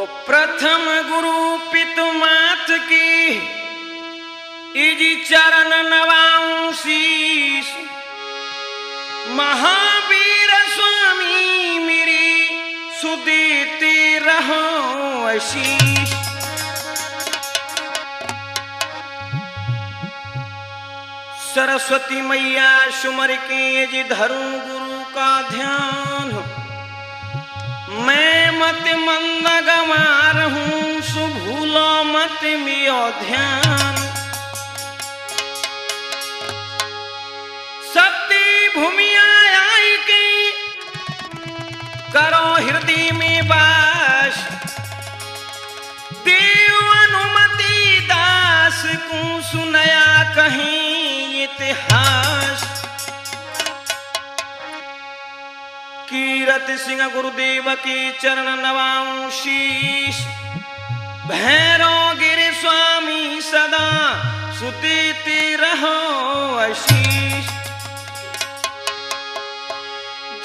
तो प्रथम गुरु पितु मात की इजी चरण नवाऊं शीश। महावीर स्वामी मेरी सुदीति रहो आशीष। सरस्वती मैया सुमर के जी धरूं गुरु का ध्यान। मैं मत मंद गंवार हूँ सुभूलो मत मियो ध्यान। सती भूमि आई की करो हृदय में वास। देव अनुमति दास को सुनया कहीं इतिहास। कीरत सिंह गुरुदेव की चरण नवाऊं शीश। भैरो गिरि स्वामी सदा सुदीति रहो आशीष।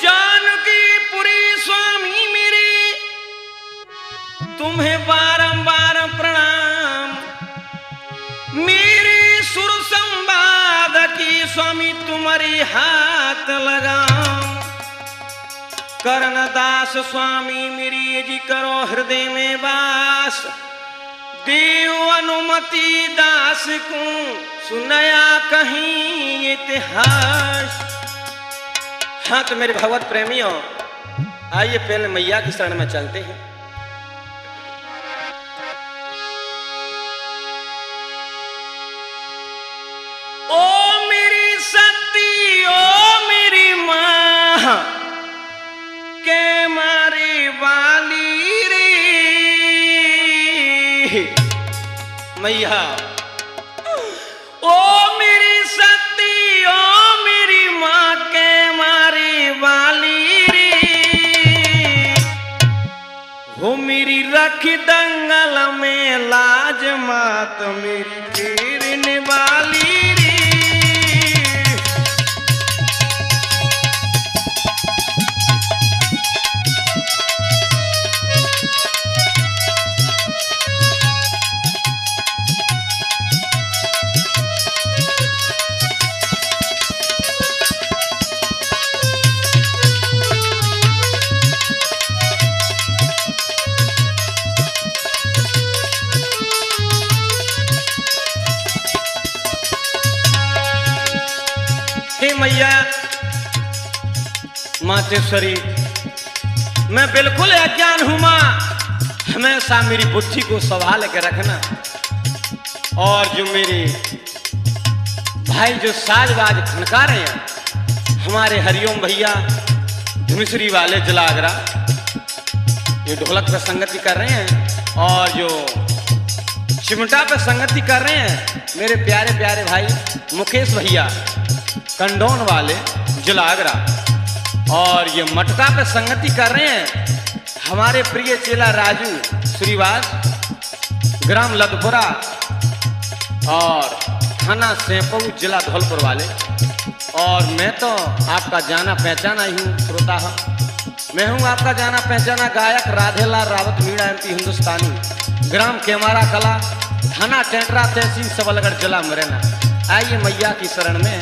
जानकी पुरी स्वामी मेरी तुम्हें बारंबार प्रणाम। मेरी सुर संवाद की स्वामी तुम्हारी हाथ लगाम। कर्णदास स्वामी मेरी जी करो हृदय में वास। देव अनुमति दास को सुनया कहीं इतिहास। हाँ तो मेरे भगवत प्रेमियों, आइए पहले मैया की शरण में चलते हैं। ओ मेरी सती ओ मेरी माँ के मारे वाली रे मैया। ओ मेरी सती ओ मेरी माँ के मारे वाली रे। हो मेरी रख दंगल में लाज मात मेरी फेरने वाली रे। मैया मातेश्वरी, मैं बिल्कुल अज्ञान हूं मां। हमेशा मेरी बुद्धि को संभाल के रखना। और जो मेरे भाई जो साजबाज खनका रहे हैं, हमारे हरिओम भैया धुमिश्री वाले जलागरा, ये ढोलक पे संगति कर रहे हैं। और जो चिमटा पे संगति कर रहे हैं मेरे प्यारे प्यारे भाई मुकेश भैया कंडोन वाले जलागरा। और ये मटका पे संगति कर रहे हैं हमारे प्रिय चेला राजू श्रीवास, ग्राम लदपुरा और थाना सेपऊ जिला धौलपुर वाले। और मैं तो आपका जाना पहचाना ही हूँ श्रोता। मैं हूँ आपका जाना पहचाना गायक राधेलाल रावत मीणा एमपी हिंदुस्तानी, ग्राम केमारा कला, थाना टेंटरा, तहसील सबलगढ़, जिला मुरैना। आइए मैया की शरण में।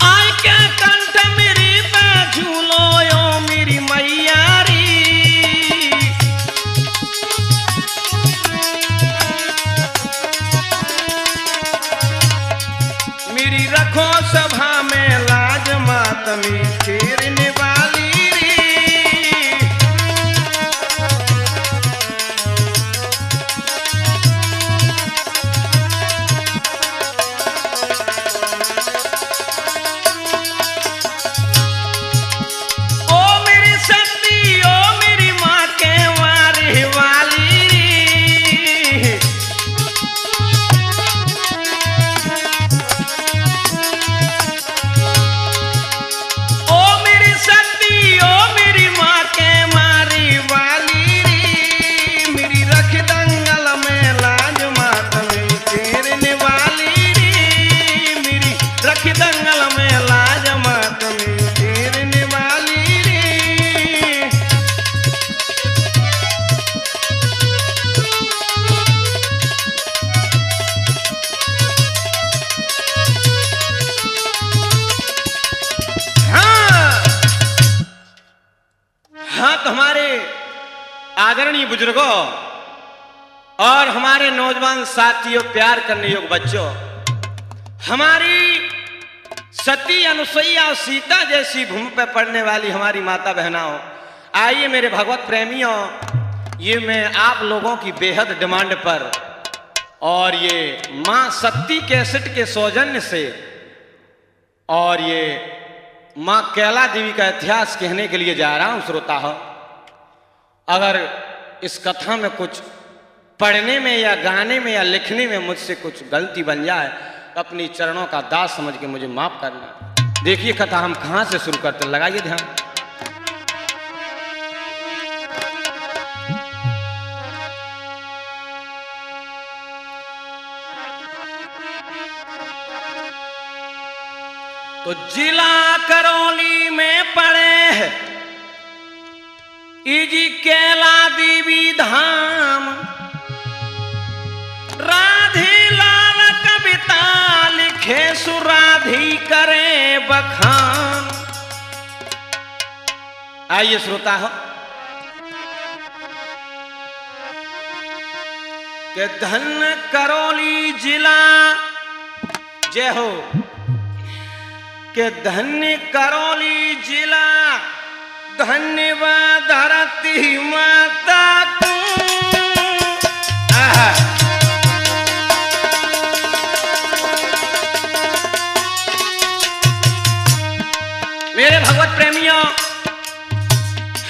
आय क्या कंठ मेरी पे झूलो यो हमारे आदरणीय बुजुर्गों और हमारे नौजवान साथियों, प्यार करने योग्य बच्चों, हमारी सती, अनुसुईया और सीता जैसी भूमि पर पड़ने वाली हमारी माता बहनाओं, आइए मेरे भगवत प्रेमियों, ये मैं आप लोगों की बेहद डिमांड पर और ये माँ सती कैसेट के सौजन्य से और ये माँ कैला देवी का इतिहास कहने के लिए जा रहा हूं श्रोता हो। अगर इस कथा में कुछ पढ़ने में या गाने में या लिखने में मुझसे कुछ गलती बन जाए तो अपनी चरणों का दास समझ के मुझे माफ करना। देखिए कथा हम कहां से शुरू करते, लगाइए ध्यान। तो जिला करौली में पड़े है इजी कैला देवी धाम, राधे लाल कविता लिखे सुराधी करे बखान। आइए श्रोता हो कि धन करौली जिला, जय हो, के धन्य करौली जिला, धन्यवाद धरती माता को। मेरे भगवत प्रेमियों,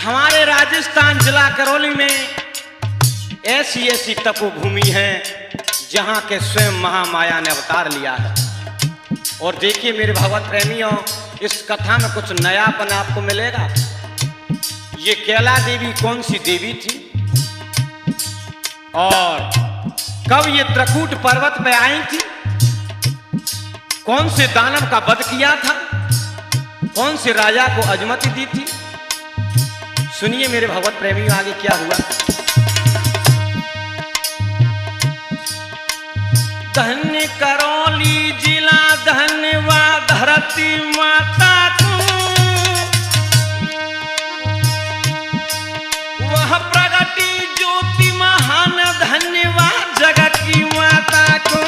हमारे राजस्थान जिला करौली में ऐसी ऐसी तपोभूमि है जहां के स्वयं महामाया ने अवतार लिया है। और देखिए मेरे भगवत प्रेमियों, इस कथा में कुछ नयापन आपको मिलेगा। ये कैला देवी कौन सी देवी थी और कब ये त्रिकूट पर्वत पे आई थी, कौन से दानव का वध किया था, कौन से राजा को अजमति दी थी, सुनिए मेरे भगवत प्रेमियों आगे क्या हुआ। धन्य करौली जिला, धन्यवाद धरती माता को, वह प्रगति ज्योति महान, धन्यवाद जगत की माता को।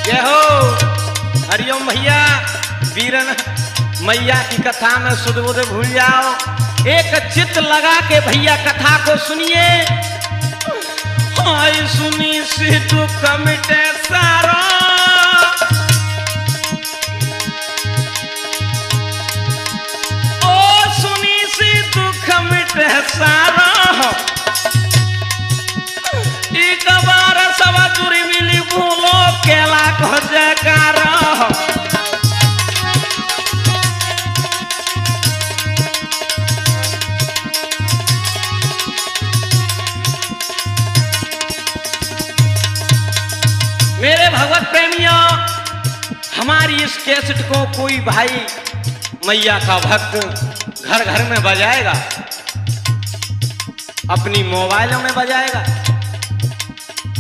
जय हो, हरिओम भैया, वीरन मैया की कथा में सुध बुध भूल जाओ, एक चित्त लगा के भैया कथा को सुनिए। हाय सुनी से दुख मिटे सारा, ओ सुनी से दुख मिटे सारा, एक बार सब जुड़ी मिली भूलो केला को जयकारा। मेरे भगवत प्रेमियों, हमारी इस कैसेट को कोई भाई मैया का भक्त घर घर में बजाएगा, अपनी मोबाइलों में बजाएगा।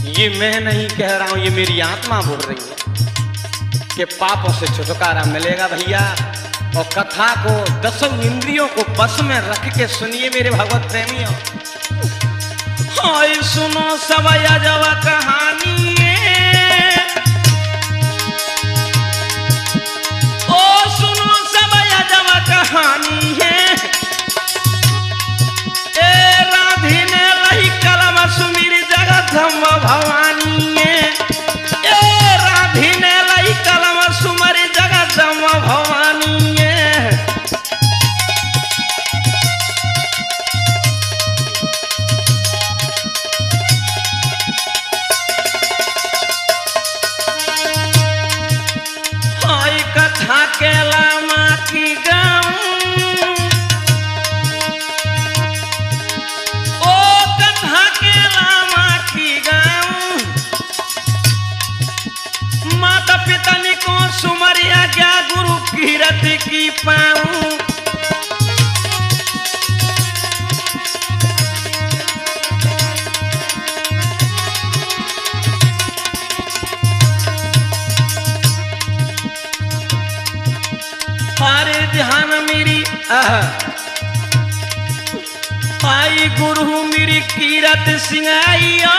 ये मैं नहीं कह रहा हूं, ये मेरी आत्मा बोल रही है कि पापों से छुटकारा मिलेगा भैया। और कथा को दसों इंद्रियों को बस में रख के सुनिए मेरे भगवत प्रेमियों। हाय सुनो सब अजब कहानी, कहानी है। ए राधी ने लही कलम सुमिर जगत भवानी है। ए राधी ने लही कलम सुमिर जगत भवानी है। हाय कथा कैला माँ की गाँव, सुमरिया क्या गुरु की रति की पाऊं। आई गुरु मेरी कीरत सिंगाइया,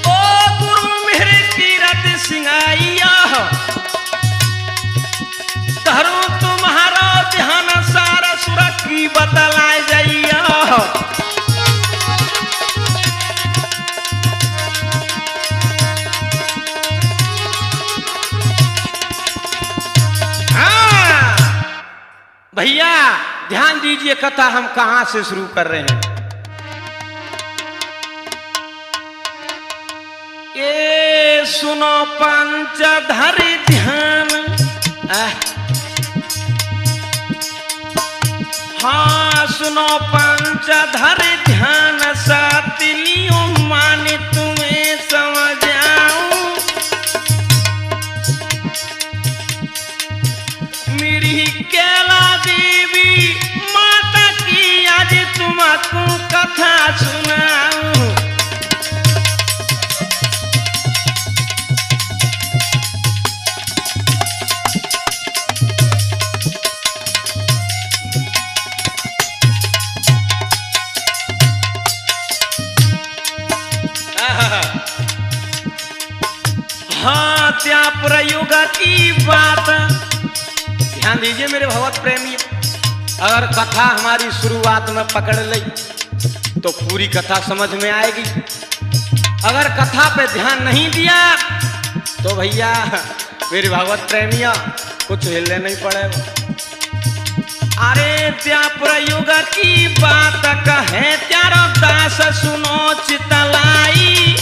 ओ गुरु मेरी कीरत सिंगाइया, करो तुम्हारा ध्यान सारा सुर की बतलाए जाइया। भैया ध्यान दीजिए, कथा हम कहां से शुरू कर रहे हैं। ये सुनो पंचधर ध्यान, हाँ सुनो पंचधर ध्यान, सातिलियों माने तुम्हें समझाऊं। मेरी कैला देवी माता की आज तुमको कथा सुनाऊं। हाँ त्या प्रयोग की बात ध्यान दीजिए मेरे भगवत प्रेमी। अगर कथा हमारी शुरुआत में पकड़ ली तो पूरी कथा समझ में आएगी। अगर कथा पे ध्यान नहीं दिया तो भैया मेरे भगवत प्रेमिया कुछ हिलने नहीं पड़ेगा। अरे त्या प्रयोग की बात कहे त्यारो दास सुनो चितलाई।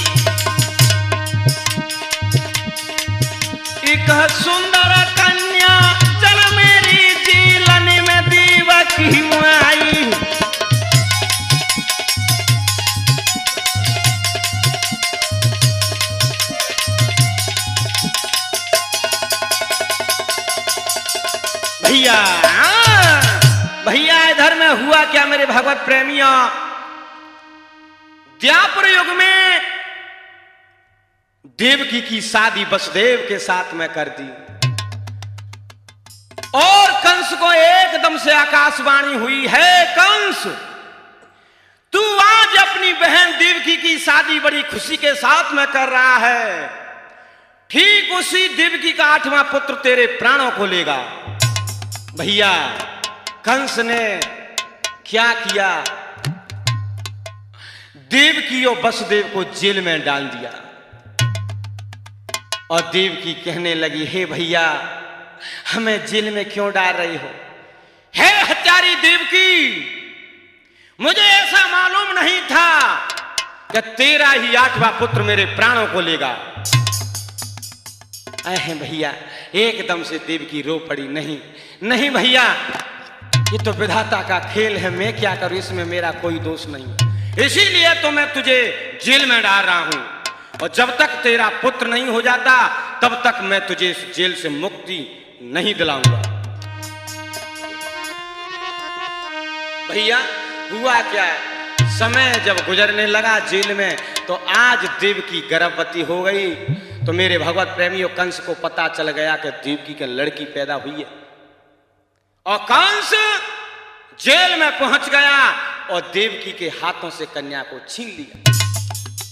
एक सुंदर कन्या चल मेरी जीलन में देवकी माई। भैया भैया इधर में हुआ क्या मेरे भगवत प्रेमियों, द्वापर युग में देवकी की शादी वसुदेव के साथ में कर दी और कंस को एकदम से आकाशवाणी हुई है, कंस तू आज अपनी बहन देवकी की शादी बड़ी खुशी के साथ में कर रहा है। ठीक उसी देवकी का 8वां पुत्र तेरे प्राणों को लेगा। भैया कंस ने क्या किया, देवकी और वसुदेव को जेल में डाल दिया और देवकी कहने लगी, हे भैया हमें जेल में क्यों डाल रही हो? हे हत्यारी देवकी, मुझे ऐसा मालूम नहीं था कि तेरा ही 8वां पुत्र मेरे प्राणों को लेगा। अहे भैया एकदम से देवकी रो पड़ी, नहीं नहीं भैया ये तो विधाता का खेल है, मैं क्या करूं, इसमें मेरा कोई दोष नहीं, इसीलिए तो मैं तुझे जेल में डाल रहा हूं और जब तक तेरा पुत्र नहीं हो जाता तब तक मैं तुझे इस जेल से मुक्ति नहीं दिलाऊंगा। भैया हुआ क्या, समय जब गुजरने लगा जेल में तो आज देवकी गर्भवती हो गई। तो मेरे भगवत प्रेमियों कंस को पता चल गया कि देवकी की लड़की पैदा हुई है और कंस जेल में पहुंच गया और देवकी के हाथों से कन्या को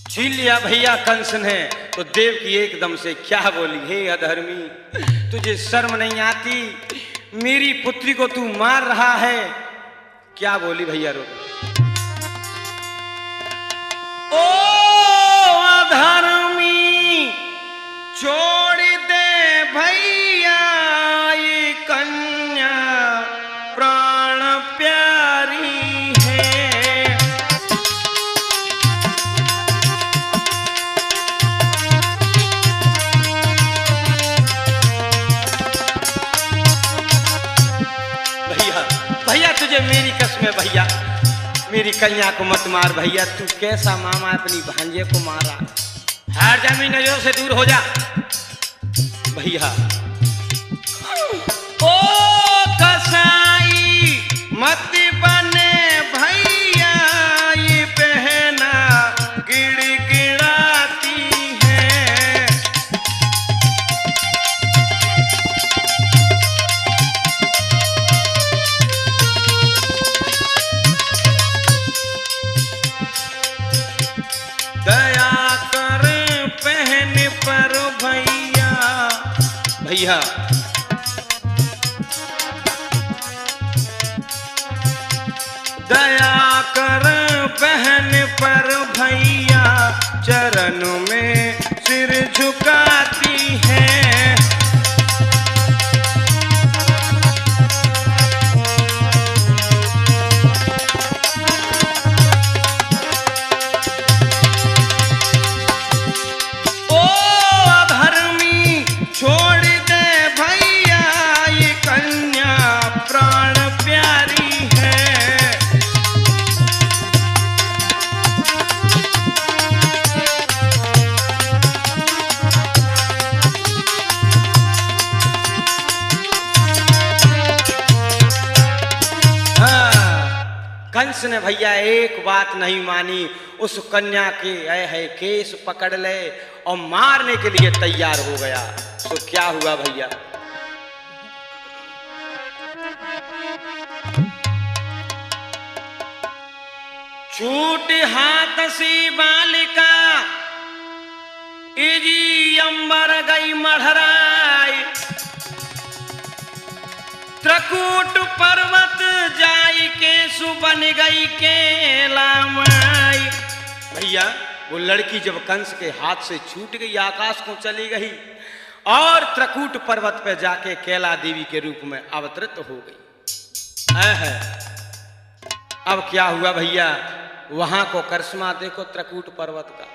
छीन लिया भैया कंस ने। तो देवकी एकदम से क्या बोली, हे अधर्मी तुझे शर्म नहीं आती, मेरी पुत्री को तू मार रहा है। क्या बोली भैया रो, ओ अधर्मी छोड़ दे भैया ये कन्या प्राण प्यारी है। भैया भैया तुझे मेरी कसम है भैया, मेरी कन्या को मत मार भैया। तू कैसा मामा अपनी भांजे को मारा, हर जमीन नजरों से दूर हो जा भैया। ओ कसाई मत बने भैया ये बहना गिड़गिड़ाती है। भैया दया कर बहन पर भैया, चरण में सिर झुकाती है। ओ अधर्मी छोड़ दे भैया, ये कन्या प्राण प्यारी है। कंस ने भैया एक बात नहीं मानी, उस कन्या के है केस पकड़ ले और मारने के लिए तैयार हो गया। तो क्या हुआ भैया, छूट हाथ से बालिका, इजी अंबर गई मढ़राई, त्रकूट पर्वत जाई के सुबन गई के लामाई। भैया वो लड़की जब कंस के हाथ से छूट गई, आकाश को चली गई और त्रकूट पर्वत पे जाके कैला देवी के रूप में अवतरित हो गई। है अब क्या हुआ भैया, वहां को करिश्मा देखो त्रकूट पर्वत का।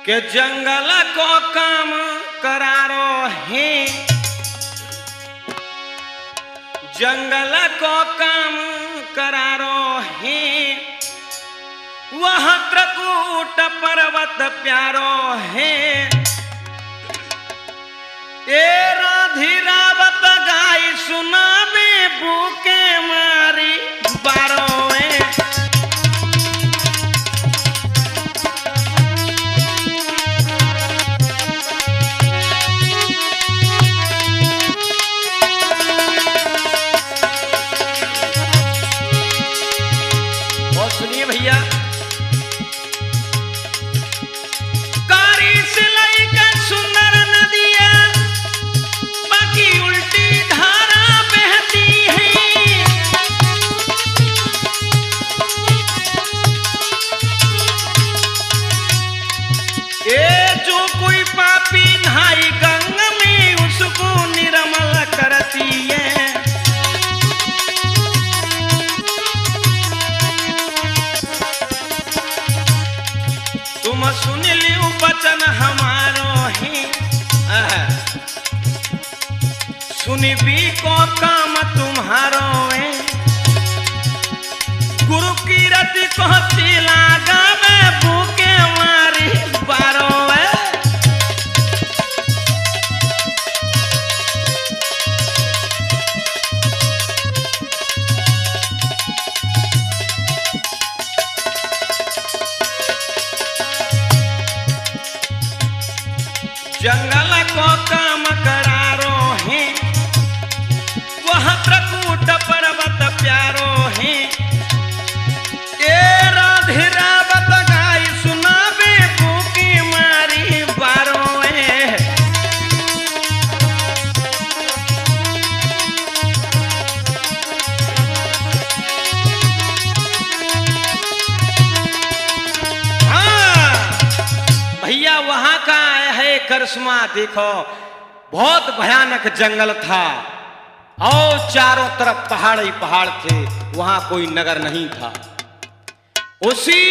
के जंगल को काम करारो है, जंगल को काम करारो है, वह त्रकूट पर्वत प्यारो है। ए राधी रावत गाय सुना में भूखे मारी बारो है। सुनिए भैया, कारी सिलाई का सुंदर नदिया, बाकी उल्टी धारा बहती है। ये जो कोई पापी नहाई गंगा में, उसको निर्मल करती है। तुम सुन लियो वचन हमारो ही, सुनबी को काम तुम्हारो है। गुरु की रति को चिला गावे, भूखे मारी बारो है। जंगल को काम करारो है, वह त्रकूट पर्वत प्यारो है। ए राधे रावत गाय सुनावे, भूखी मारी बारो है। भैया वहां का है करिश्मा देखो, बहुत भयानक जंगल था और चारों तरफ पहाड़ ही पहाड़ थे, वहां कोई नगर नहीं था। उसी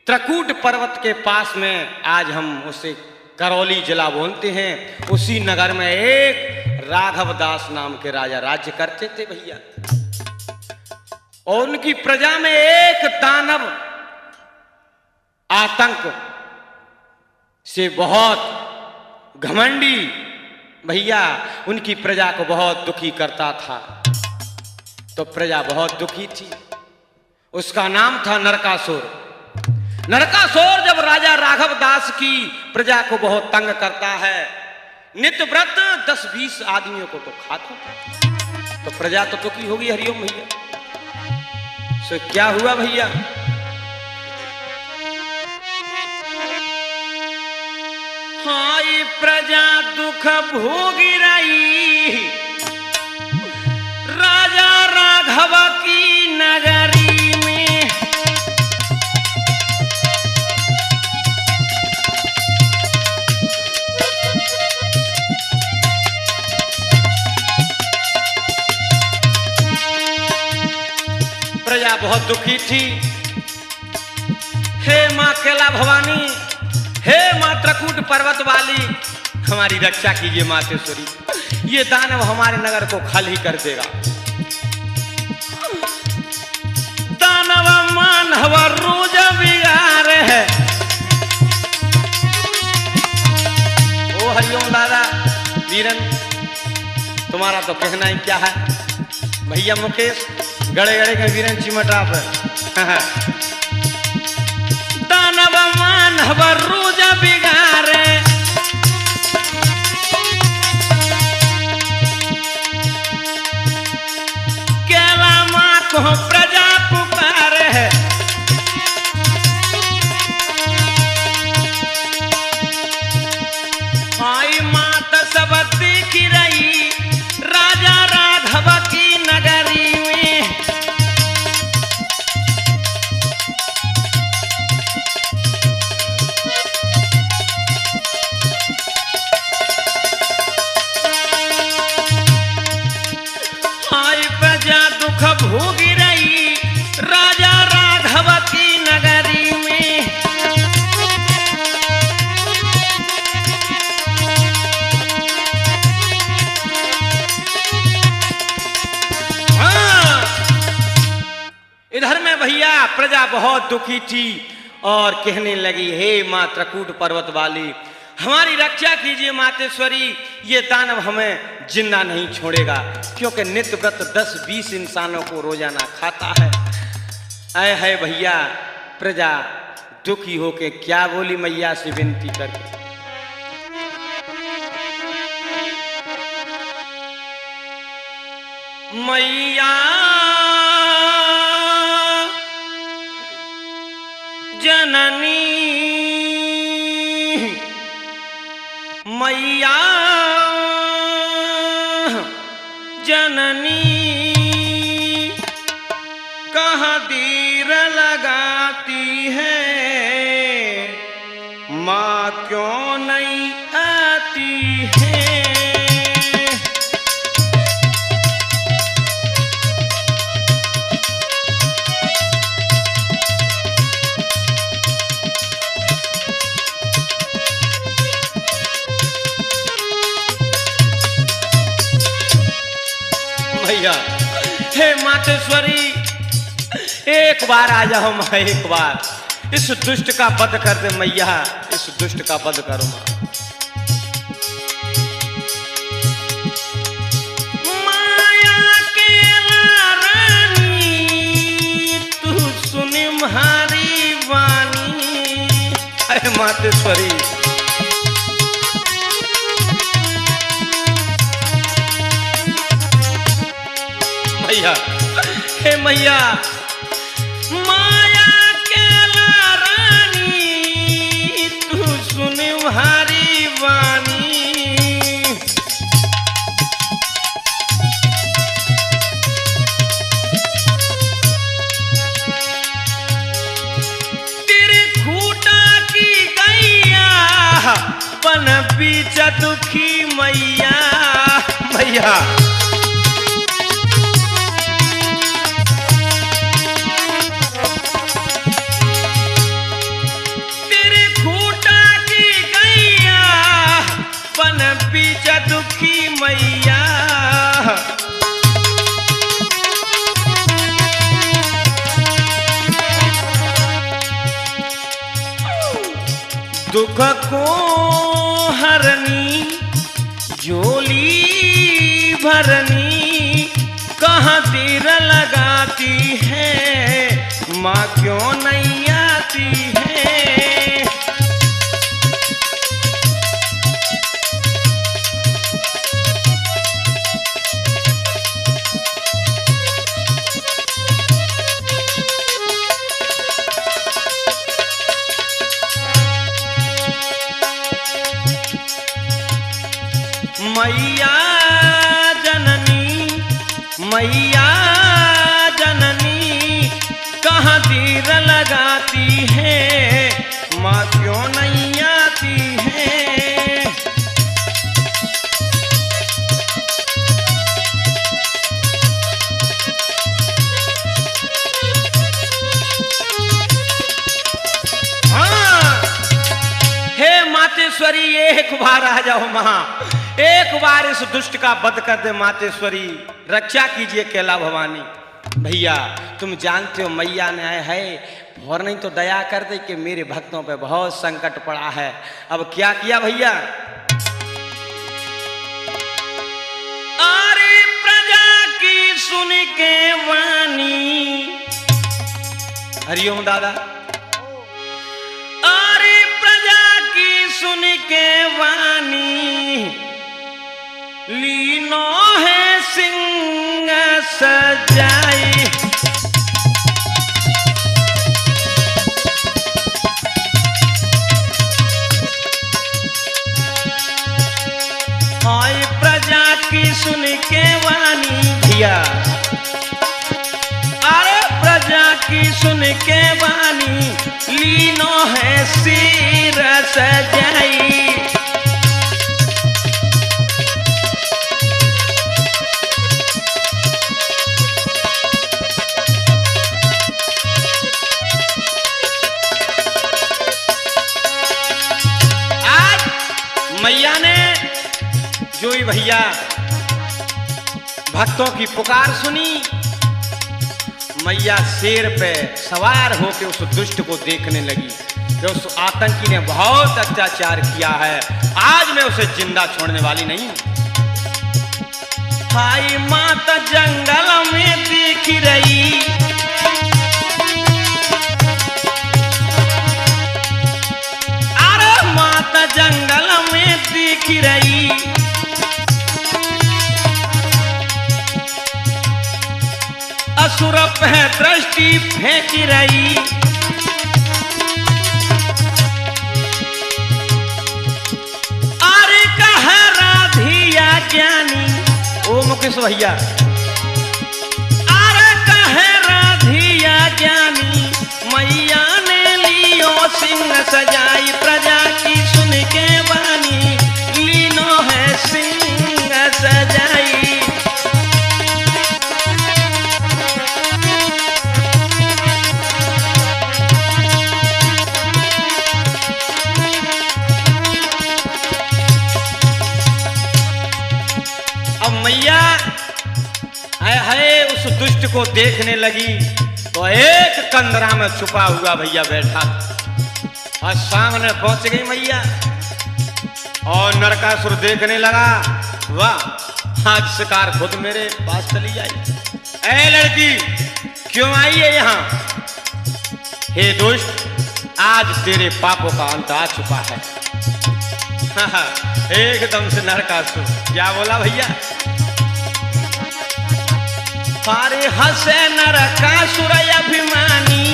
त्रकूट पर्वत के पास में, आज हम उसे करौली जिला बोलते हैं, उसी नगर में एक राघव दास नाम के राजा राज्य करते थे भैया। और उनकी प्रजा में एक दानव आतंक से बहुत घमंडी भैया उनकी प्रजा को बहुत दुखी करता था। तो प्रजा बहुत दुखी थी, उसका नाम था नरकासुर। नरकासुर जब राजा राघव दास की प्रजा को बहुत तंग करता है, नित्य व्रत 10-20 आदमियों को तो खाता था, तो प्रजा तो दुखी होगी। हरिओम भैया, सो क्या हुआ भैया, हाय प्रजा दुख भोगी रही राजा राघव की नगरी में। प्रजा बहुत दुखी थी। हे मां कैला भवानी, हे मां त्रकूट पर्वत वाली, हमारी रक्षा कीजिए मातेश्वरी, ये दानव हमारे नगर को खाली कर देगा। दानव मानव रोज बिगाड़ है। ओ हरिओम दादा वीरन, तुम्हारा तो कहना ही क्या है। भैया मुकेश गड़े गड़े के वीरन चिमटा पर दानव मानव रोज बिगाड़े। कैला माँ को प्रजा पुकारे है। आई मात सब दिख रही राजा राघव की नगरी में। दुख भोगी रही राजा राघव की नगरी में। हाँ, इधर में भैया प्रजा बहुत दुखी थी और कहने लगी, हे मां त्रकूट पर्वत वाली, हमारी रक्षा कीजिए मातेश्वरी, ये दानव हमें जिंदा नहीं छोड़ेगा, क्योंकि नित्य व्रत 10-20 इंसानों को रोजाना खाता है। ऐ है भैया, प्रजा दुखी होके क्या बोली मैया से विनती करके, मैया जननी, मैया जननी, कहाँ देर लगाती है, माँ क्यों नहीं आती है। भैया हे मातेश्वरी, एक बार आ जाओ माँ, एक बार इस दुष्ट का वध कर दे मैया, इस दुष्ट का वध करो माँ। माया के रानी तू सुनी म्हारी वाणी, हे मातेश्वरी, मैया हे मैया, माया के रानी तू सुन भारी वाणी। तेरे खूटा की गैया पन बीच दुखी मैया, मैया बीच दुखी मैया। दुख को हरनी झोली भरनी, कहाँ देर लगाती है, माँ क्यों नहीं आती है। मैया जननी कहाँ तीर लगाती है, माँ क्यों नहीं आती है। हाँ, हे मातेश्वरी एक बार आ जाओ माँ, एक बार इस दुष्ट का वध कर दे मातेश्वरी, रक्षा कीजिए कैला भवानी। भैया तुम जानते हो मैया ने आए है और नहीं तो दया कर दे कि मेरे भक्तों पे बहुत संकट पड़ा है। अब क्या किया भैया, अरे प्रजा की सुन के वाणी, हरिओम दादा, अरे प्रजा की सुन के वाणी, लीनो है सिंह सजाई। हाय प्रजा की सुन के वाणी भैया, अरे प्रजा की सुन के वाणी, लीनो है सिर सजाई। मैया ने जो ही भैया भक्तों की पुकार सुनी, मैया शेर पे सवार होकर उस दुष्ट को देखने लगी कि उस आतंकी ने बहुत अत्याचार किया है, आज मैं उसे जिंदा छोड़ने वाली नहीं हूं। हाय माता जंगल में दिख रही, अरे माता जंगल में दिख रही, असुर पे दृष्टि फेंक रही। अरे कह राधिया ज्ञानी, ओ मुकेश भैया, अरे कह राधिया ज्ञानी, मैया ने लियो सिंह सजाई। प्रजा की सुन के वाणी, लीनो है सिंह सजाई। मैया है उस दुष्ट को देखने लगी तो एक कंदरा में छुपा हुआ भैया बैठा और सामने पहुंच गई मैया और नरकासुर देखने लगा, वाह आज शिकार खुद मेरे पास चली आई। ए लड़की क्यों आई है यहाँ, हे दुष्ट आज तेरे पापों का अंत आ चुका है। एकदम से नरकासुर क्या बोला भैया, अरे हंसे नरकासुर अभिमानी,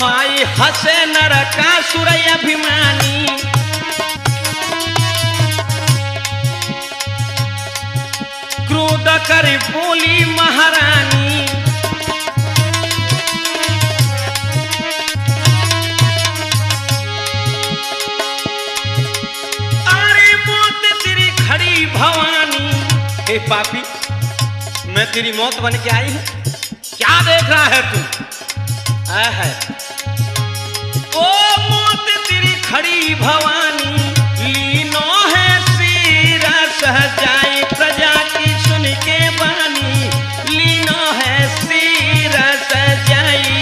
हाय हंसे नरकासुर अभिमानी, क्रोध कर बोली महारानी। भवानी हे पापी, मैं तेरी मौत बन के आई हूं, क्या देख रहा है तू? है ओ मौत तेरी खड़ी भवानी, लीनो है सिर सजाई। प्रजा की सुन के वाणी, लीनो है सिर सजाई।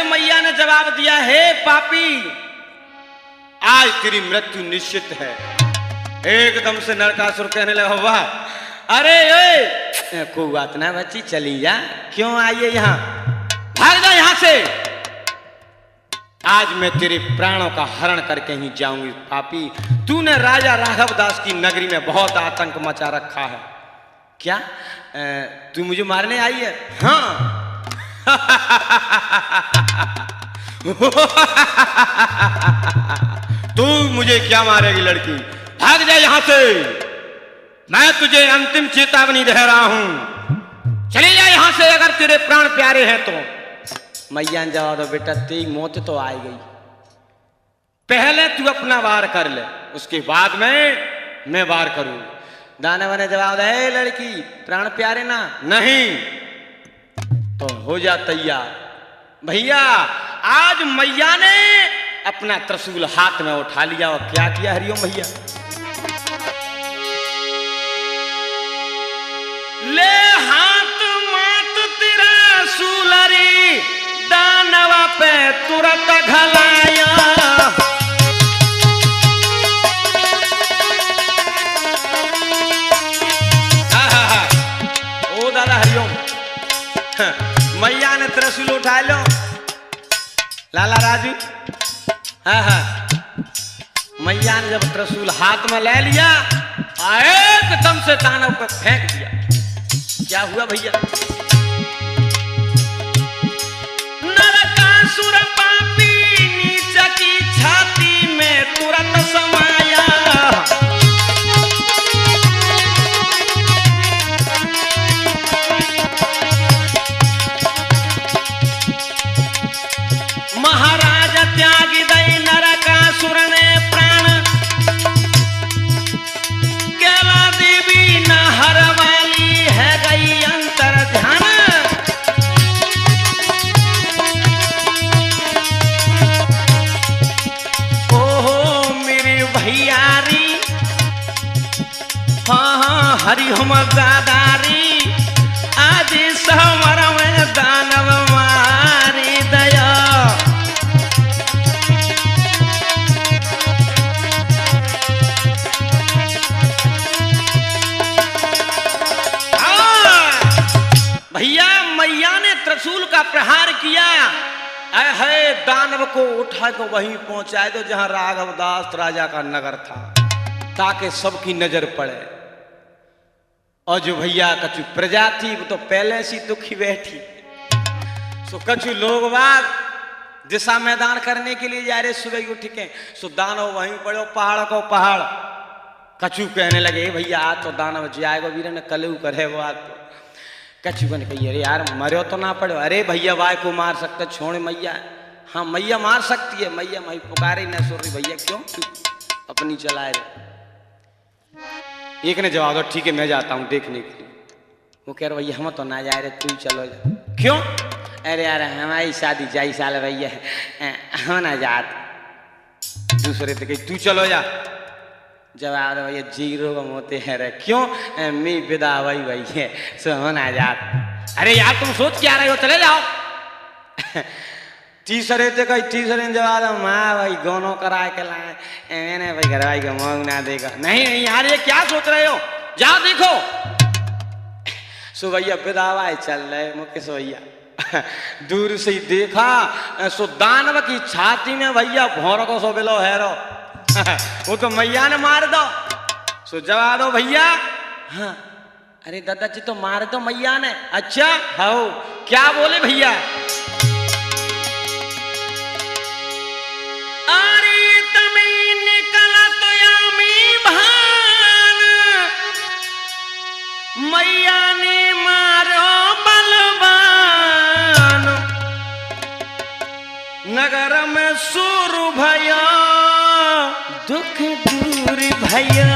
मैया ने जवाब दिया, हे पापी आज तेरी मृत्यु निश्चित है। एकदम से नरकासुर कहने लगा, वाह अरे ओए कोई बात ना बच्ची, चली जा, क्यों आई है यहाँ, भाग जा यहाँ से। आज मैं तेरे प्राणों का हरण करके ही जाऊंगी पापी। तूने राजा राघव दास की नगरी में बहुत आतंक मचा रखा है। क्या तू मुझे मारने आई है? हाँ। तू मुझे क्या मारेगी लड़की? भाग जा यहां से, मैं तुझे अंतिम चेतावनी दे रहा हूं। चले जा यहां से अगर तेरे प्राण प्यारे हैं तो। मैया ने जवाब दो, बेटा तेरी मौत तो आ गई, पहले तू अपना वार कर ले, उसके बाद में मैं वार करूं। दानव ने जवाब दिया, लड़की प्राण प्यारे ना? नहीं। तो हो जा तैयार। भैया आज मैया ने अपना त्रिशूल हाथ में उठा लिया और क्या किया? हरिओम भैया। ले हाथ मात तेरा सूलरी, दानवा पे तुरंत घलाया। ओ दादा हरिओम। मैया ने त्रिशूल उठा लो लाला राजू। हाँ, मैया ने जब त्रिशूल हाथ में ले लिया, एकदम से दानव पर फेंक दिया। क्या हुआ भैया? नरकासुर पापी नीच की छाती में तुरंत समाया। महाराज त्यागी दई नरकासुर ने प्राण, केला देवी नहर वाली है गई अंतर ध्यान। ओहो मेरी भैयारी, हाँ हरि हम दादारी, आज समर में दानव मारी दया। भैया मैया ने त्रिशूल का प्रहार किया, है दानव को उठा को वहीं पहुंचाए दो जहां राघव दास राजा का नगर था, ताकि सबकी नजर पड़े। और जो भैया कछु प्रजा थी वो तो पहले से दुखी बैठी। सो कछु लोग बाद दिशा मैदान करने के लिए जा रहे, सुबह उठ के सो दानव वहीं पड़ो पहाड़ को पहाड़। कछु कहने लगे भैया आज तो दानव जाएगा वीर ने कलू करे वो आज तो। कछु ने कही अरे यार मरो तो ना पड़ो। अरे भैया वाय को मार सकते छोड़ मैया। हाँ मैया मार सकती है, मैया मई पुकारे न सुन रही। भैया क्यों अपनी चलाए रहे। एक ने जवाब दिया ठीक है मैं जाता हूँ देखने के लिए। वो कह रहे भैया हम तो ना जा रहे, तू चलो जा। क्यों? अरे यार हमारी शादी 40 साल भैया हम ना जाते। दूसरे तो कही तू चलो जा। जवाब भैया जीरो होते हैं रे। क्यों? मैं विदा वही भई है सो होना जात। अरे यार तुम सोच क्या रहे हो, चले जाओ। तीसरे थे कही, तीसरे ने जवाब माँ भाई गोनो करा के लाए, मैंने भाई घर भाई का मोंग ना देगा। नहीं नहीं यार ये क्या सोच रहे हो, जाओ देखो। सो भैया विदावा चल रहे मुकेश भैया। दूर से ही देखा सो दानव की छाती में भैया भौर को सो बिलो हैरो। वो तो मैया ने मार दो। सो जवाब दो भैया। हाँ अरे दादाजी तो मार दो मैया ने। अच्छा हाँ क्या बोले भैया? अरे तमी निकल तो यामी भान, मैया ने मारो बलवान, नगर में सुर भया दुख दूर भैया।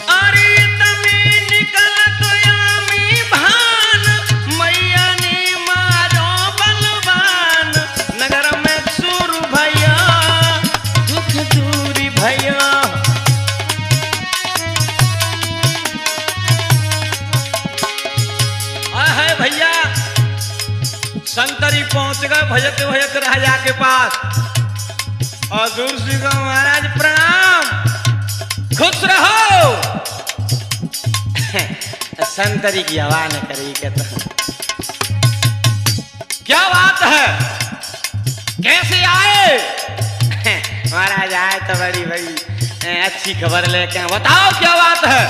अरे तमी निकल तो यामी भान, मैया ने मारो बलवान, नगर में सुर भैया दुख दूर भैया। भैया संतरी पहुंच गए भजत भजत राजा के पास और दूर से को महाराज प्रणाम, खुश रहो। संतरी की हवा न करी के तो क्या बात है, कैसे आए? महाराज आए तो बड़ी बड़ी अच्छी खबर लेके, बताओ क्या बात है?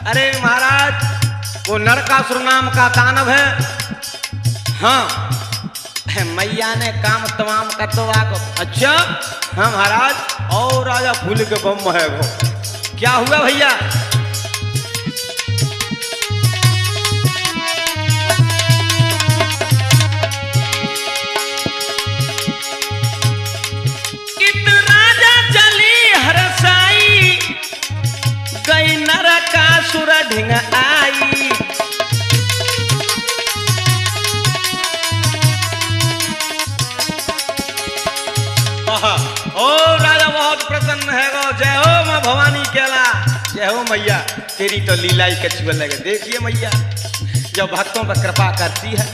अरे महाराज वो नरकासुर नाम का दानव है, हाँ मैया ने काम तमाम कर दो आको। अच्छा हाँ महाराज, और राजा फूल के बम है वो, क्या हुआ भैया? इत राजा चली हरसाई, गई नरकासुर ढिंग आई। ओ राजा बहुत प्रसन्न है गो, जय हो माँ भवानी केला, जय हो मैया, तेरी तो लीला ही कछुआ लगे। देखिए मैया जब भक्तों पर कृपा करती है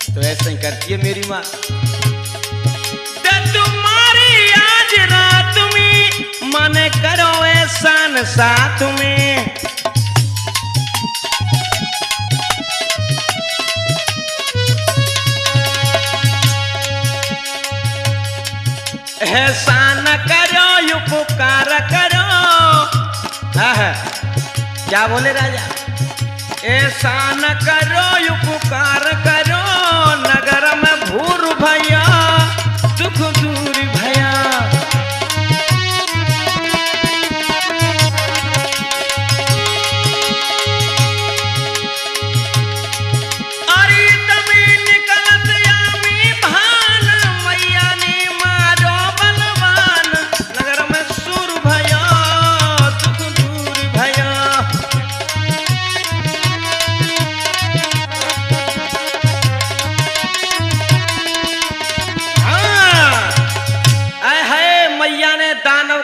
तो ऐसे ही करती है मेरी माँ। तुम्हारी आज रात में मन करो एहसान साथ में, एहसान करो उपकार करो। हाँ क्या बोले राजा? एहसान करो उपकार करो, नगर में भूर भैया दुख दूर भैया।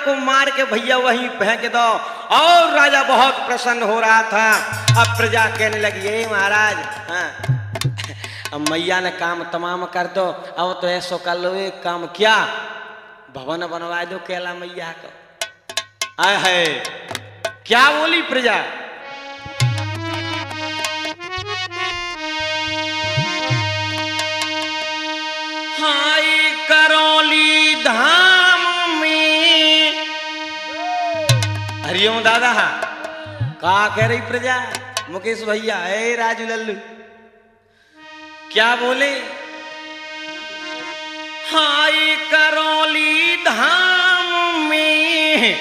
को मार के भैया वहीं फेंक दो। और राजा बहुत प्रसन्न हो रहा था। अब प्रजा कहने लगी, ए महाराज, हाँ अब मैया ने काम तमाम कर दो, अब तो ऐसो कर लो एक काम, क्या भवन बनवा दो केला मैया को। आय है क्या बोली प्रजा? हाय करौली धाम में। हरिओम दादा, का कह रही प्रजा? मुकेश भैया, ए राजू लल्लू, क्या बोले? हाय करौली धाम में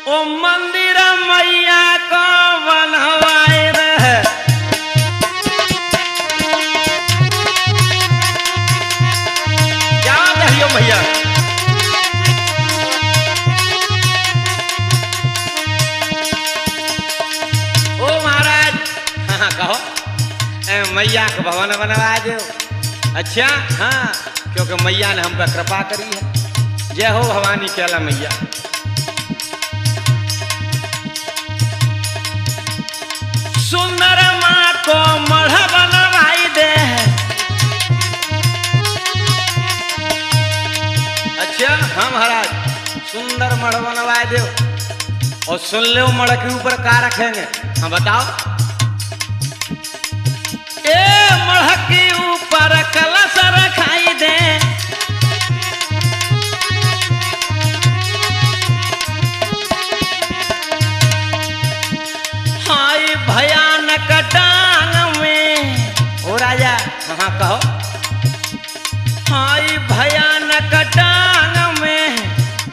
ओ मंदिर मैया को बनवाए रहे। क्या कहियो भैया? ओ महाराज, हाँ कहो, मैया को भवन बनवा दो। अच्छा हाँ, क्योंकि मैया ने हम पर कृपा करी है। जय हो भवानी केला मैया। सुंदर माँ को मढ़ बनवाई दे। अच्छा हाँ महाराज, सुंदर मढ़ बनवाए दो। और सुन लो मढ़ के ऊपर का रखेंगे? हाँ बताओ। ए मढ़ के ऊपर कलश रखाई दे। हाय भयानक डांग में। ओ राजा, हाँ कहो। हाय भयानक डांग में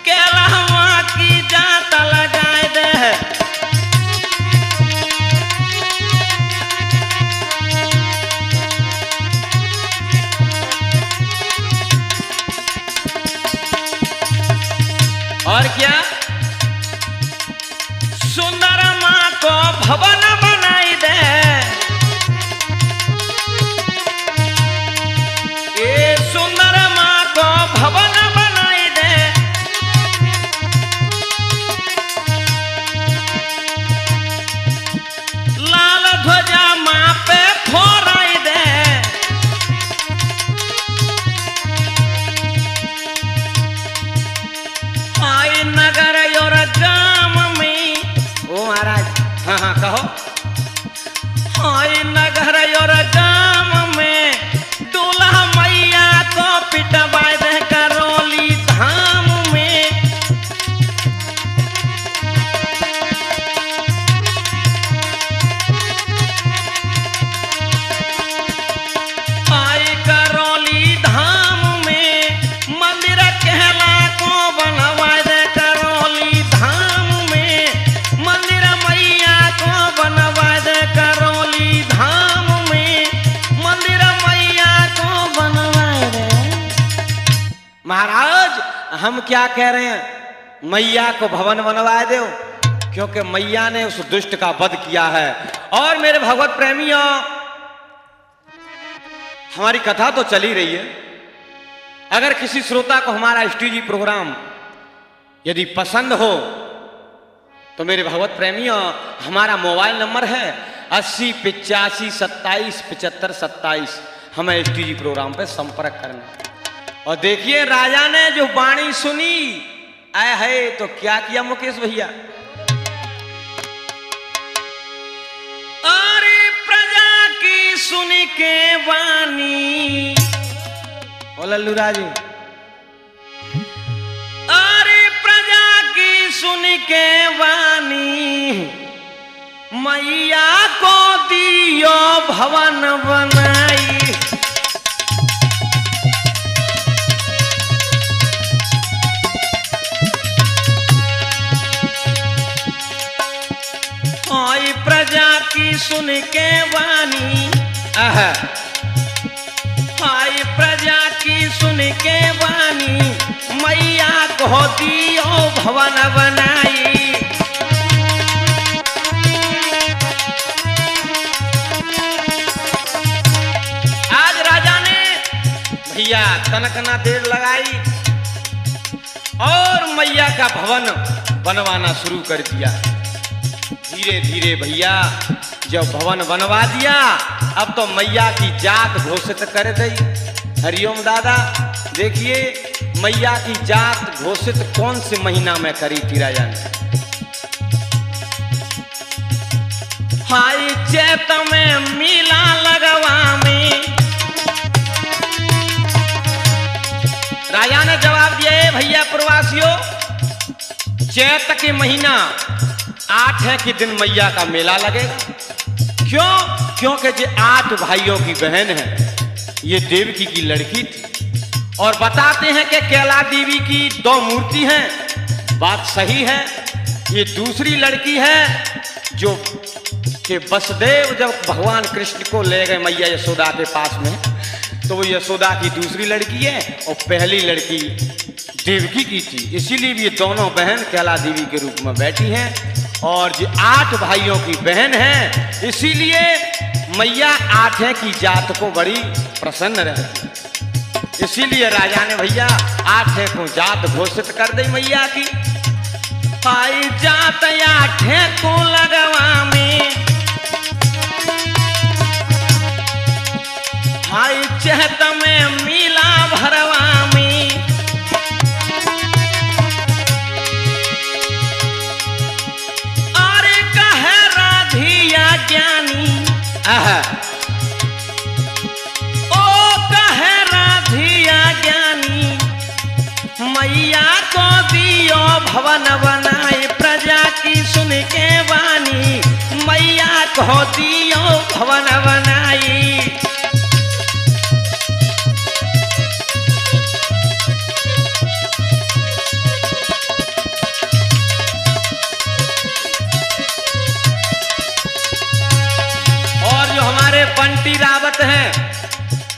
केलवा की जात लगाए दे। और क्या? सुंदर माँ को भवन बनाई दे। आई नगर और गांव में दूल्हा मैया को पिटवाए दे करौली धाम में। आई करौली धाम में मंदिर कहला को बनवाए दे करौली धाम में। मंदिर मैया को बनवाए दे करौली धाम में। मंदिर मैया को बनवाए दे। महाराज हम क्या कह रहे हैं, मैया को भवन बनवाए दो, क्योंकि मैया ने उस दुष्ट का वध किया है। और मेरे भगवत प्रेमियों, हमारी कथा तो चली रही है। अगर किसी श्रोता को हमारा STG प्रोग्राम यदि पसंद हो तो मेरे भगवत प्रेमियों, हमारा मोबाइल नंबर है 80 85 27 75 27। हमें STG प्रोग्राम पे संपर्क करना। और देखिए राजा ने जो वाणी सुनी, आया है तो क्या किया मुकेश भैया। अरे प्रजा की सुनी के वाणी, ओ लल्लू राजू, अरे प्रजा की सुनी के वाणी, मैया को दियो भवन बनाई। आई प्रजा की सुन के वाणी, आई प्रजा की सुन के वाणी, मैया को दियो भवन बनाई। आज राजा ने भैया तनकना देर लगाई और मैया का भवन बनवाना शुरू कर दिया। धीरे धीरे भैया जब भवन बनवा दिया, अब तो मैया की जात घोषित कर दी। हरिओम दादा, देखिए मैया की जात घोषित कौन से महीना में करी थी राजा ने। हाय चैत में मिला लगवा में, राजा ने जवाब दिया भैया प्रवासियों, चैत के महीना 8 के दिन मैया का मेला लगेगा। क्यों? क्योंकि ये 8 भाइयों की बहन है, ये देवकी की लड़की थी। और बताते हैं कि कैला देवी की 2 मूर्ति हैं, बात सही है। ये दूसरी लड़की है जो कि वसुदेव जब भगवान कृष्ण को ले गए मैया यशोदा के पास में, तो वो यशोदा की दूसरी लड़की है और पहली लड़की देवकी की थी। इसीलिए ये दोनों बहन कैला देवी के रूप में बैठी हैं। और जो 8 भाइयों की बहन है, इसीलिए मैया 8 की जात को बड़ी प्रसन्न रहती। इसीलिए राजा ने भैया 8 को जात घोषित कर दी मैया की। आई जात 8 को लगवा में, आई चहत में मिला भरवा में। ओ कहे राधिया ज्ञानी, मैया को दियो भवन बनाए। प्रजा की सुन के वाणी, मैया को दियो भवन बनाई। बंटी रावत हैं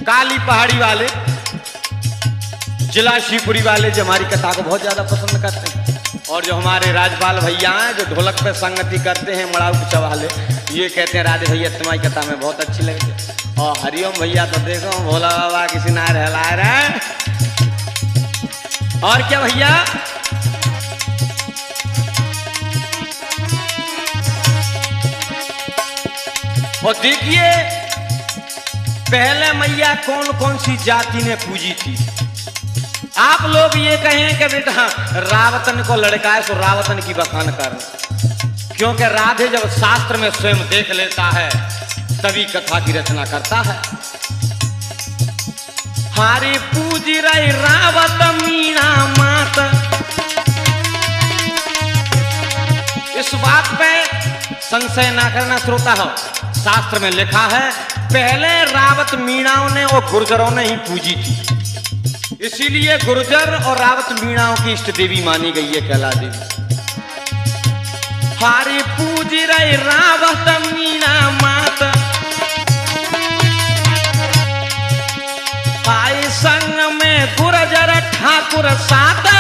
काली पहाड़ी वाले, जिला शिवपुरी वाले, जो हमारी कथा को बहुत ज्यादा पसंद करते हैं। और जो हमारे राजपाल भैया हैं जो ढोलक पे संगति करते हैं, मड़ाऊ कुचा वाले, ये कहते हैं राधे भैया तुम्हारी कथा में बहुत अच्छी लगती। और हरिओम भैया तो देखो भोला बाबा किसी नार हिला रहे। और क्या भैया, और देखिए पहले मैया कौन कौन सी जाति ने पूजी थी। आप लोग ये कहें कि बेटा रावतन को लड़का है तो रावतन की बखान कर, क्योंकि राधे जब शास्त्र में स्वयं देख लेता है तभी कथा की रचना करता है। हारे पूज रहे रावत मीणा मात। इस बात पे संशय ना करना श्रोता हो, शास्त्र में लिखा है पहले रावत मीणाओं ने और गुर्जरों ने ही पूजी थी, इसीलिए गुर्जर और रावत मीणाओं की इष्ट देवी मानी गई है कैला देवी। हारे पूज रहे रावत मीणा मात। आए संग में गुर्जर ठाकुर सात।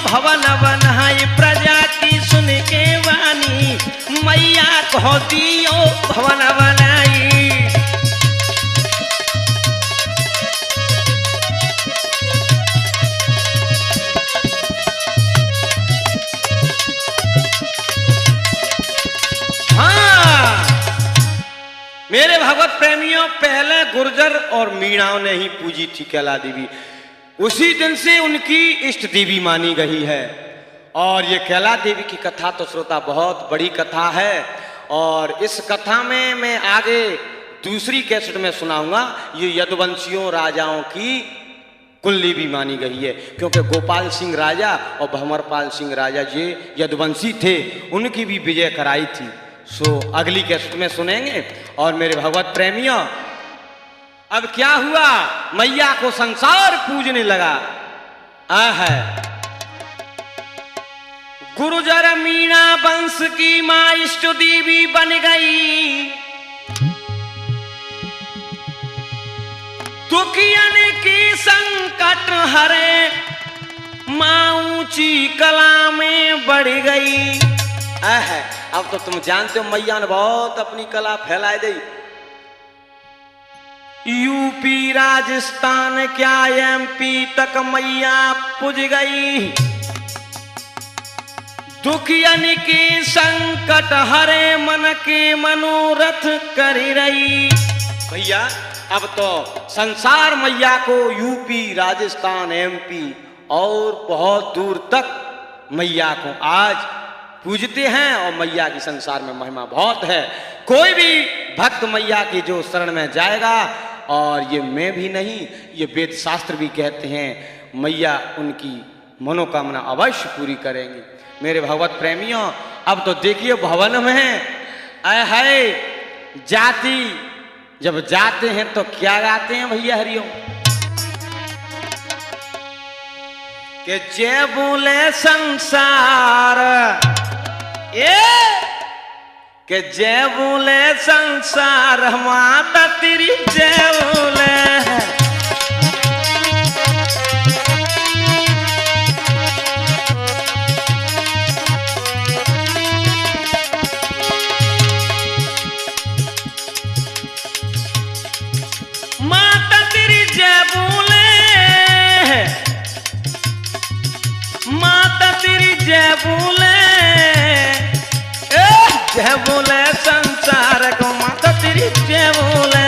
भवन बनाई प्रजा की सुन के वाणी, मैया कहो दियो भवन बनाई। हाँ मेरे भगवत प्रेमियों, पहले गुर्जर और मीणाओं ने ही पूजी थी कैला देवी, उसी दिन से उनकी इष्ट देवी मानी गई है। और ये कैला देवी की कथा तो श्रोता बहुत बड़ी कथा है, और इस कथा में मैं आगे दूसरी कैसेट में सुनाऊंगा। ये यदुवंशियों राजाओं की कुल्ली भी मानी गई है, क्योंकि गोपाल सिंह राजा और भंवरपाल सिंह राजा ये यदुवंशी थे, उनकी भी विजय कराई थी। सो अगली कैसेट में सुनेंगे। और मेरे भगवत प्रेमियों, अब क्या हुआ, मैया को संसार पूजने लगा है। गुर्जर मीणा वंश की मां इष्ट देवी बन गई। दुखियन की संकट हरे मां ऊंची कला में बढ़ गई। अब तो तुम जानते हो मैया ने बहुत अपनी कला फैला दी। यूपी राजस्थान क्या एमपी तक मैया पुज गई। दुखियन की संकट हरे मन के मनोरथ कर रही। भैया अब तो संसार मैया को यूपी राजस्थान एमपी और बहुत दूर तक मैया को आज पूजते हैं, और मैया की संसार में महिमा बहुत है। कोई भी भक्त मैया की जो शरण में जाएगा, और ये मैं भी नहीं, ये वेद शास्त्र भी कहते हैं, मैया उनकी मनोकामना अवश्य पूरी करेंगी। मेरे भगवत प्रेमियों, अब तो देखिए भवन में है जाति, जब जाते हैं तो क्या गाते हैं भैया हरिओम, कि जय बोले संसार, के जय बोले संसार माता तेरी जय बोले। माता तेरी जय बोले, माता तेरी जय बोले, जय बोले संसार को माता तेरी जय बोले।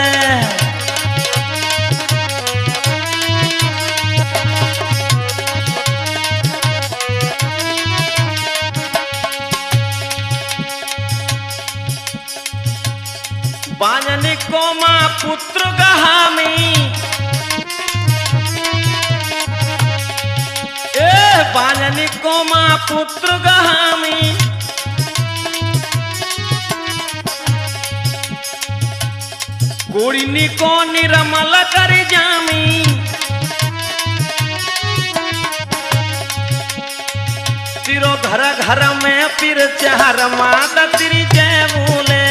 बांजनी को मां पुत्र गहामी, बांजनी को मां पुत्र गहामी। गोरिनी को निरमल कर जामी, तिरो घर घर में फिर चार माता तेरी जय बोले,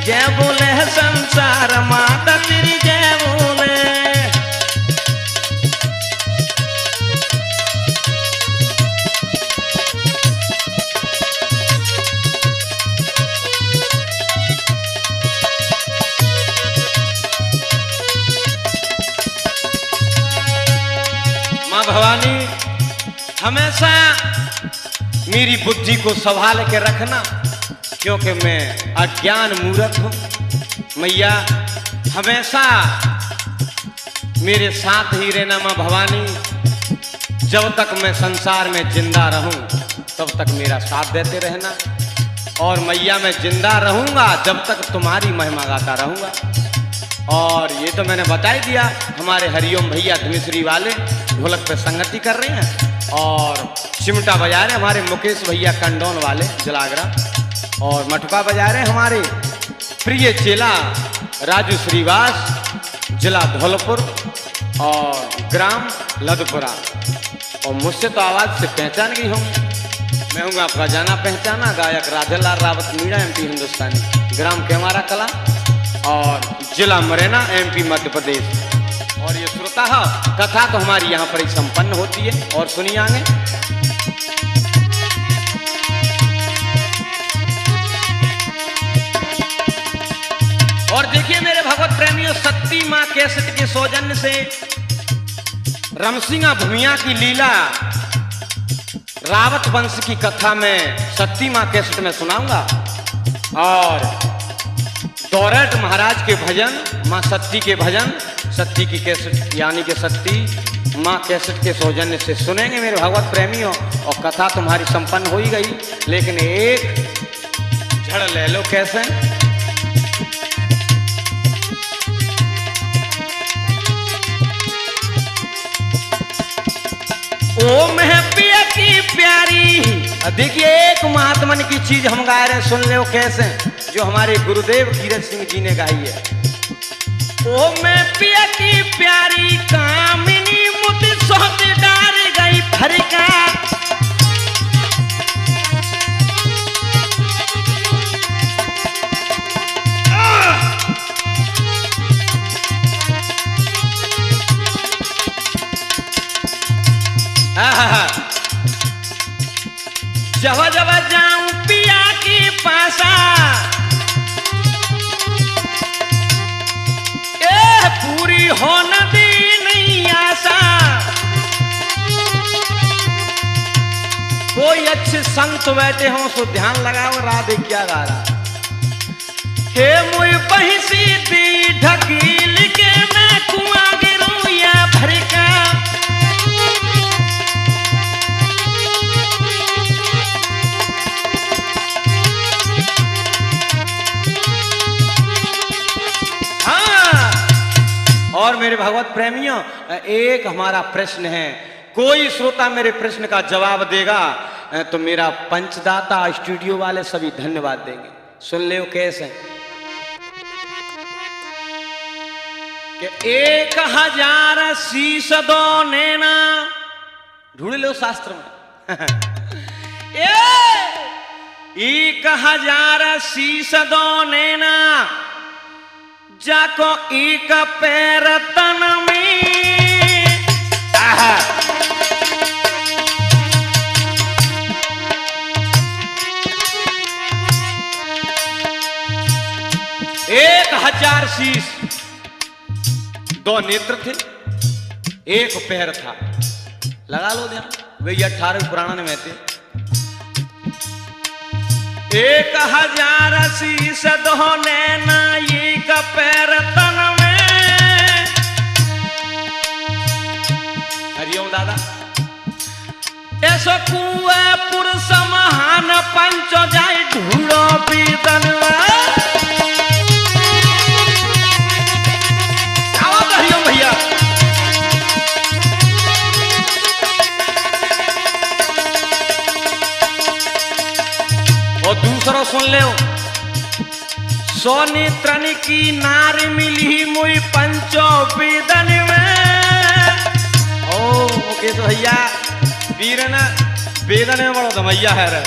जय बोले संसार माता तेरी जय बोले। मां भवानी हमेशा मेरी बुद्धि को संभाल के रखना, क्योंकि मैं अज्ञान मूर्ख हूँ। मैया हमेशा मेरे साथ ही रहना माँ भवानी। जब तक मैं संसार में जिंदा रहूं तब तक मेरा साथ देते रहना। और मैया मैं जिंदा रहूंगा जब तक तुम्हारी महिमा गाता रहूंगा। और ये तो मैंने बता ही दिया, हमारे हरिओम भैया धमिश्री वाले ढोलक पे संगति कर रहे हैं और चिमटा बजा रहे हमारे मुकेश भैया कंडौन वाले जलागरा, और मटका बजा रहे हमारे प्रिय चेला राजू श्रीवास जिला धौलपुर और ग्राम लदपुरा। और मुझसे तो आवाज़ से पहचान गई हूँ, मैं हूँ आपका जाना पहचाना गायक राधेलाल रावत मीणा एमपी हिंदुस्तानी, ग्राम केमारा कला और जिला मुरैना एमपी मध्य प्रदेश। और ये श्रोता कथा तो हमारी यहाँ पर ही संपन्न होती है। और सुनिए आगे। और देखिए मेरे भगवत प्रेमियों, शक्ति माँ कैसेट के सौजन्य से रमसिंगा भूमिया की लीला रावत वंश की कथा में शक्ति माँ कैसेट में सुनाऊंगा। और दौरट महाराज के भजन, माँ शक्ति के भजन, शक्ति की कैसेट यानी कि शक्ति माँ कैसेट के सौजन्य से सुनेंगे मेरे भगवत प्रेमियों। और कथा तुम्हारी संपन्न हो ही गई, लेकिन एक झड़ ले लो कैसे। ओ महपिया की प्यारी, देखिए एक महात्मन की चीज हम गा रहे, सुन ले वो कैसे, जो हमारे गुरुदेव कीरत सिंह जी ने गाई है। ओ महपिया की प्यारी कामिनी मुझ सोच डार गई फरका। जब जब जाऊं पिया की पासा, ए पूरी हो नदी नहीं आशा। कोई अच्छे संत बैठे हों तो ध्यान लगाओ, राधे क्या गा रहा। हे मुई बहिसी दी ढकील के मैं कुआं गिरूं या भरका। और मेरे भगवत प्रेमियों, एक हमारा प्रश्न है, कोई श्रोता मेरे प्रश्न का जवाब देगा तो मेरा पंचदाता स्टूडियो वाले सभी धन्यवाद देंगे। सुन ले कैसे कि 1000 शीश दो नैना, ढूंढ लो शास्त्र में 1000 शीश दो नैना, जाको एक पैर तन में। एक 1000 शीश, 2 नेत्र थे, एक पैर था। लगा लो ध्यान, वे 18वें पुराण में थे। 1000 शीश दो नैना, एक पैर तन में। हरिओम दादा। ऐसो कुए पुरुष महान पंचो जाय ढूंढो बीतन हरिओम भैया। और दूसरा सुन ले, सोनी त्रन की नार मिली मुई पंचो बेदन में। ओ मुकेश भैया वीरन बेदन में बड़ो धमैया है रे।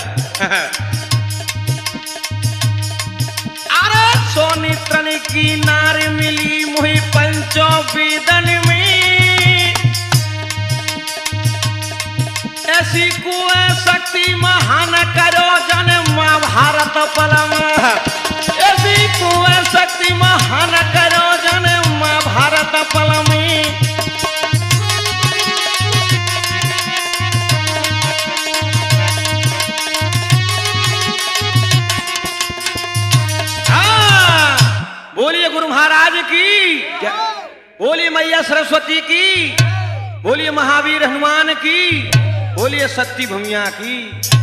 अरे सोनी त्रन की नार मिली मुई पंचो बेदन में। ऐसी कुए शक्ति महान करो जन महाभारत पलम। ऐसी कुए शक्ति महान करो जन महाभारत पलमी। बोलिए गुरु महाराज की, बोलिए मैया सरस्वती की, बोलिए महावीर हनुमान की, बोलिए सती भूमिया की।